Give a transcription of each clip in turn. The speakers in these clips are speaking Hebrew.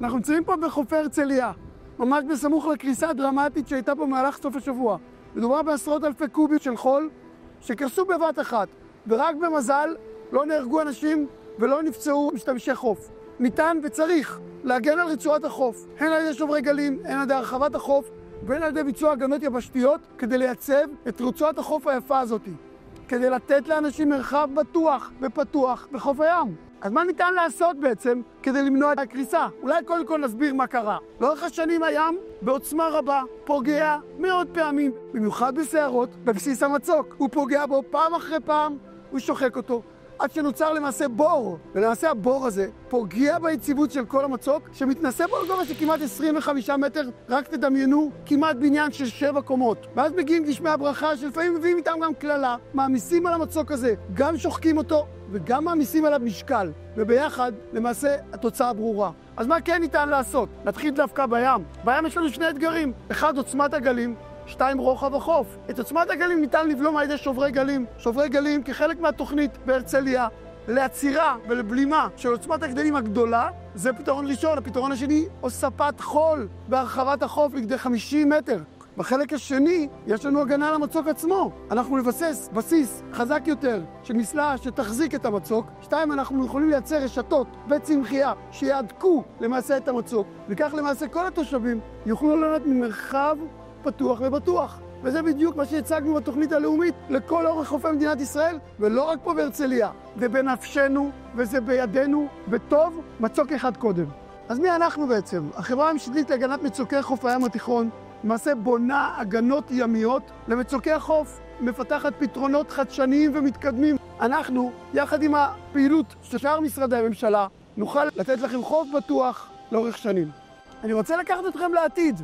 אנחנו נמצאים פה בחופי הרצליה, ממש בסמוך לקריסה הדרמטית שהייתה פה במהלך סוף השבוע. מדובר בעשרות אלפי קובים של חול שקרסו בבת אחת, ורק במזל לא נהרגו אנשים ולא נפצעו משתמשי חוף. ניתן וצריך להגן על רצועת החוף, הן על ידי שוברי גלים, הן על ידי הרחבת החוף, והן על ידי ביצוע הגנות יבשתיות כדי לייצב את רצועת החוף היפה הזאת, כדי לתת לאנשים מרחב בטוח ופתוח בחוף הים. אז מה ניתן לעשות בעצם כדי למנוע את הקריסה? אולי קודם כל נסביר מה קרה. לאורך השנים הים בעוצמה רבה פוגע מאוד פעמים, במיוחד בסערות, בבסיס המצוק. הוא פוגע בו פעם אחרי פעם, הוא שוחק אותו, עד שנוצר למעשה בור. ולמעשה הבור הזה פוגע ביציבות של כל המצוק, שמתנסה בו לגובה של כמעט 25 מטר, רק תדמיינו, כמעט בניין של 7 קומות. ואז מגיעים גשמי הברכה, שלפעמים מביאים איתם גם כללה, מעמיסים על המצוק הזה, גם שוחקים אותו, וגם מעמיסים עליו משקל, וביחד למעשה התוצאה ברורה. אז מה כן ניתן לעשות? נתחיל דווקא בים. בים יש לנו שני אתגרים. אחד, עוצמת הגלים, 2, רוחב החוף. את עוצמת הגלים ניתן לבלום על ידי שוברי גלים. שוברי גלים כחלק מהתוכנית בהרצליה לעצירה ולבלימה של עוצמת הגלים הגדולה, זה פתרון ראשון. הפתרון השני, הוספת חול בהרחבת החוף לכדי 50 מטר. בחלק השני, יש לנו הגנה על המצוק עצמו. אנחנו נבסס בסיס חזק יותר של מסלעה שתחזיק את המצוק. 2, אנחנו יכולים לייצר רשתות וצמחייה שיעדקו למעשה את המצוק. וכך למעשה כל התושבים יוכלו ליהנות ממרחב פתוח ובטוח. וזה בדיוק מה שהצגנו בתוכנית הלאומית לכל אורך חופי מדינת ישראל, ולא רק פה בהרצליה. זה בנפשנו וזה בידינו, וטוב מצוק אחד קודם. אז מי אנחנו בעצם? החברה הממשלתית להגנת מצוקי חוף הים התיכון למעשה בונה הגנות ימיות למצוקי החוף, מפתחת פתרונות חדשניים ומתקדמים. אנחנו, יחד עם הפעילות של שאר משרדי הממשלה, נוכל לתת לכם חוף בטוח לאורך שנים. אני רוצה לקחת אתכם לעתיד.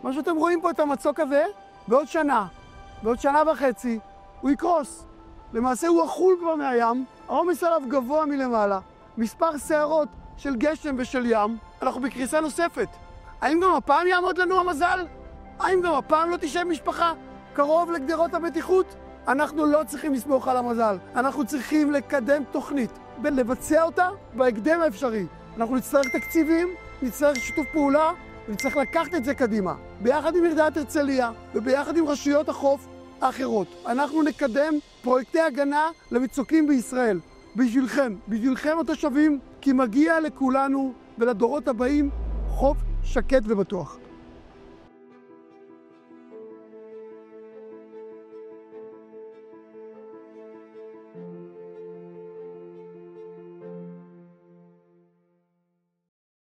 מה שאתם רואים פה את המצוק הזה, בעוד שנה וחצי, הוא יקרוס. למעשה הוא אכול כבר מהים, העומס עליו גבוה מלמעלה, מספר שערות של גשם ושל ים, אנחנו בקריסה נוספת. האם גם הפעם יעמוד לנו המזל? האם גם הפעם לא תשב משפחה קרוב לגדרות הבטיחות? אנחנו לא צריכים לסמוך על המזל. אנחנו צריכים לקדם תוכנית ולבצע אותה בהקדם האפשרי. אנחנו נצטרך תקציבים, נצטרך שיתוף פעולה, ונצטרך לקחת את זה קדימה. ביחד עם עיריית הרצליה וביחד עם רשויות החוף האחרות. אנחנו נקדם פרויקטי הגנה למצוקים בישראל. בשבילכם התושבים, כי מגיע לכולנו ולדורות הבאים חוף שקט ובטוח.